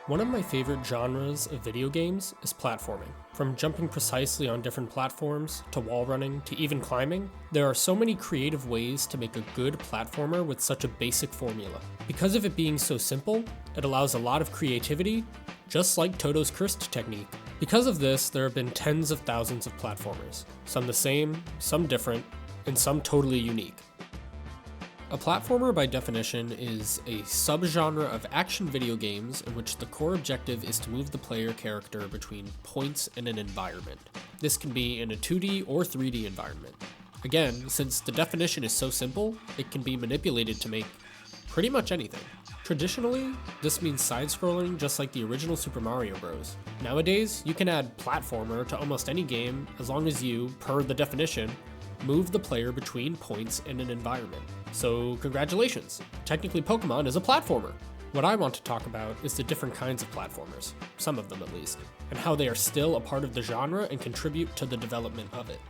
One of my favorite genres of video games is platforming. From jumping precisely on different platforms, to wall running, to even climbing, there are so many creative ways to make a good platformer with such a basic formula. Because of it being so simple, it allows a lot of creativity, just like Toto's cursed technique. Because of this, there have been tens of thousands of platformers. Some the same, some different, and some totally unique. A platformer, by definition, is a subgenre of action video games in which the core objective is to move the player character between points in an environment. This can be in a 2D or 3D environment. Again, since the definition is so simple, it can be manipulated to make pretty much anything. Traditionally, this means side-scrolling just like the original Super Mario Bros. Nowadays, you can add platformer to almost any game as long as you, per the definition, move the player between points in an environment. So congratulations, technically Pokemon is a platformer. What I want to talk about is the different kinds of platformers, some of them at least, and how they are still a part of the genre and contribute to the development of it.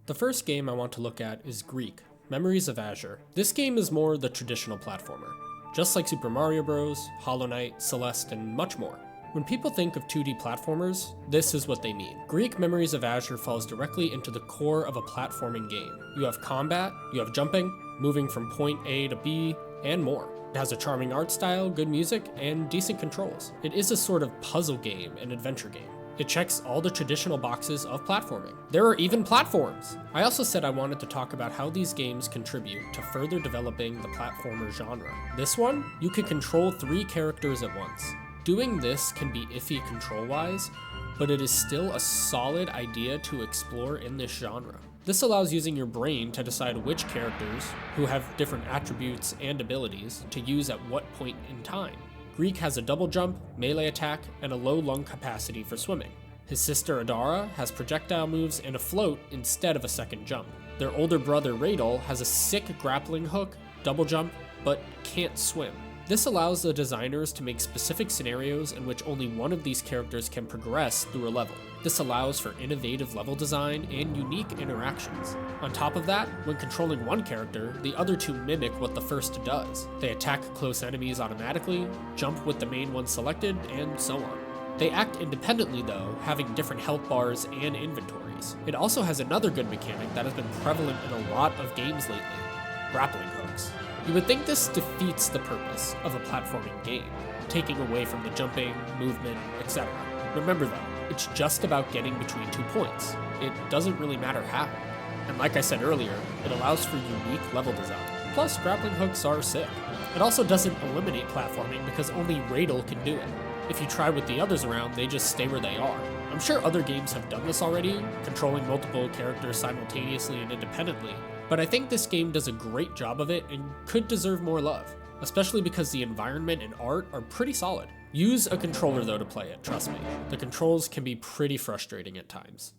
The first game I want to look at is Greek, Memories of Azure. This game is more the traditional platformer, just like Super Mario Bros., Hollow Knight, Celeste, and much more. When people think of 2D platformers, this is what they mean. Greek Memories of Azure falls directly into the core of a platforming game. You have combat, you have jumping, moving from point A to B, and more. It has a charming art style, good music, and decent controls. It is a sort of puzzle game and adventure game. It checks all the traditional boxes of platforming. There are even platforms! I also said I wanted to talk about how these games contribute to further developing the platformer genre. This one, you can control 3 characters at once. Doing this can be iffy control-wise, but it is still a solid idea to explore in this genre. This allows using your brain to decide which characters, who have different attributes and abilities, to use at what point in time. Greek has a double jump, melee attack, and a low lung capacity for swimming. His sister Adara has projectile moves and a float instead of a second jump. Their older brother Radel has a sick grappling hook, double jump, but can't swim. This allows the designers to make specific scenarios in which only one of these characters can progress through a level. This allows for innovative level design and unique interactions. On top of that, when controlling one character, the other two mimic what the first does. They attack close enemies automatically, jump with the main one selected, and so on. They act independently though, having different health bars and inventories. It also has another good mechanic that has been prevalent in a lot of games lately: grappling hooks. You would think this defeats the purpose of a platforming game, taking away from the jumping, movement, etc. Remember though, it's just about getting between 2 points. It doesn't really matter how. And like I said earlier, it allows for unique level design. Plus, grappling hooks are sick. It also doesn't eliminate platforming because only Radel can do it. If you try with the others around, they just stay where they are. I'm sure other games have done this already, controlling multiple characters simultaneously and independently, but I think this game does a great job of it and could deserve more love, especially because the environment and art are pretty solid. Use a controller though to play it, trust me. The controls can be pretty frustrating at times.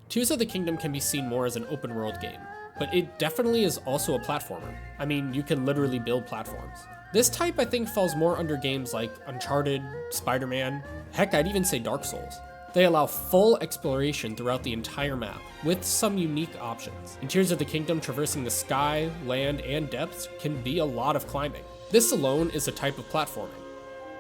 Tears of the Kingdom can be seen more as an open world game, but it definitely is also a platformer. I mean, you can literally build platforms. This type I think falls more under games like Uncharted, Spider-Man, heck I'd even say Dark Souls. They allow full exploration throughout the entire map, with some unique options. In Tears of the Kingdom, traversing the sky, land, and depths can be a lot of climbing. This alone is a type of platforming.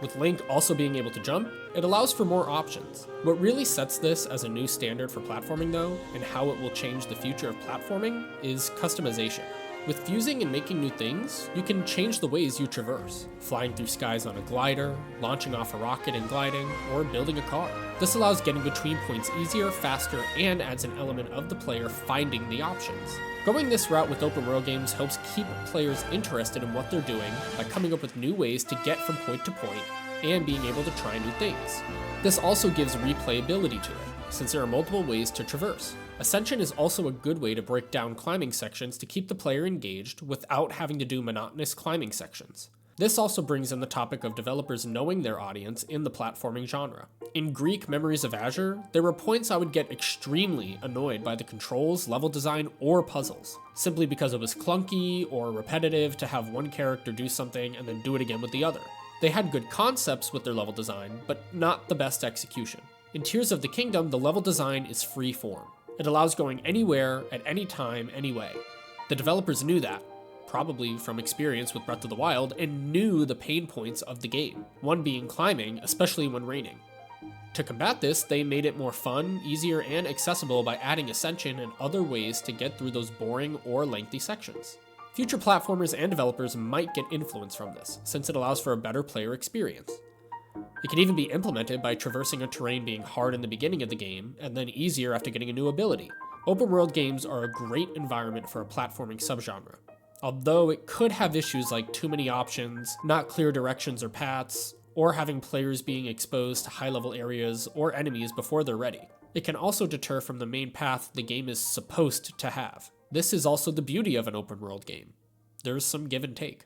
With Link also being able to jump, it allows for more options. What really sets this as a new standard for platforming though, and how it will change the future of platforming, is customization. With fusing and making new things, you can change the ways you traverse, flying through skies on a glider, launching off a rocket and gliding, or building a car. This allows getting between points easier, faster, and adds an element of the player finding the options. Going this route with open world games helps keep players interested in what they're doing by coming up with new ways to get from point to point and being able to try new things. This also gives replayability to it, since there are multiple ways to traverse. Ascension is also a good way to break down climbing sections to keep the player engaged without having to do monotonous climbing sections. This also brings in the topic of developers knowing their audience in the platforming genre. In Greek Memories of Azure, there were points I would get extremely annoyed by the controls, level design, or puzzles, simply because it was clunky or repetitive to have one character do something and then do it again with the other. They had good concepts with their level design, but not the best execution. In Tears of the Kingdom, the level design is free form. It allows going anywhere, at any time, any way. The developers knew that, probably from experience with Breath of the Wild, and knew the pain points of the game, one being climbing, especially when raining. To combat this, they made it more fun, easier, and accessible by adding ascension and other ways to get through those boring or lengthy sections. Future platformers and developers might get influence from this, since it allows for a better player experience. It can even be implemented by traversing a terrain being hard in the beginning of the game, and then easier after getting a new ability. Open world games are a great environment for a platforming subgenre, although it could have issues like too many options, not clear directions or paths, or having players being exposed to high-level areas or enemies before they're ready. It can also deter from the main path the game is supposed to have. This is also the beauty of an open world game. There's some give and take.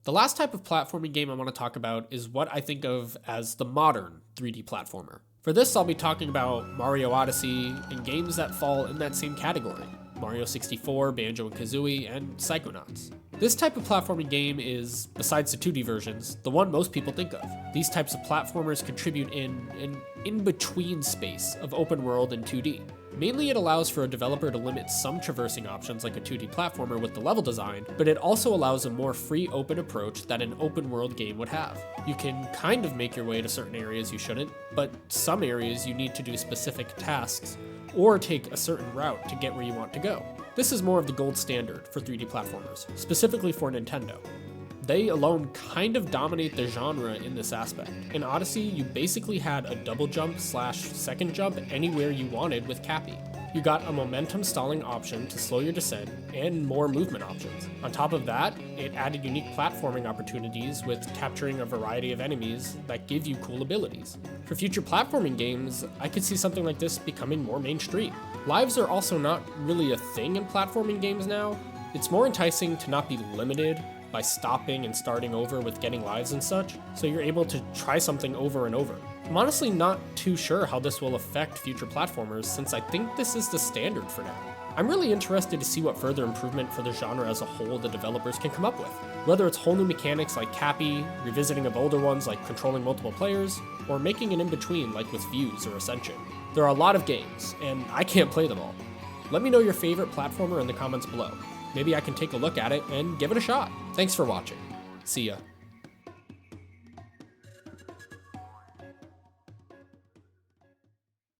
The last type of platforming game I want to talk about is what I think of as the modern 3D platformer. For this, I'll be talking about Mario Odyssey and games that fall in that same category. Mario 64, Banjo-Kazooie, and Psychonauts. This type of platforming game is, besides the 2D versions, the one most people think of. These types of platformers contribute in an in-between space of open world and 2D. Mainly it allows for a developer to limit some traversing options like a 2D platformer with the level design, but it also allows a more free open approach that an open world game would have. You can kind of make your way to certain areas you shouldn't, but some areas you need to do specific tasks or take a certain route to get where you want to go. This is more of the gold standard for 3D platformers, specifically for Nintendo. They alone kind of dominate the genre in this aspect. In Odyssey, you basically had a double jump / second jump anywhere you wanted with Cappy. You got a momentum stalling option to slow your descent and more movement options. On top of that, it added unique platforming opportunities with capturing a variety of enemies that give you cool abilities. For future platforming games, I could see something like this becoming more mainstream. Lives are also not really a thing in platforming games now. It's more enticing to not be limited by stopping and starting over with getting lives and such, so you're able to try something over and over. I'm honestly not too sure how this will affect future platformers, since I think this is the standard for now. I'm really interested to see what further improvement for the genre as a whole the developers can come up with. Whether it's whole new mechanics like Cappy, revisiting of older ones like controlling multiple players, or making an in-between like with Views or Ascension. There are a lot of games, and I can't play them all. Let me know your favorite platformer in the comments below. Maybe I can take a look at it and give it a shot. Thanks for watching. See ya.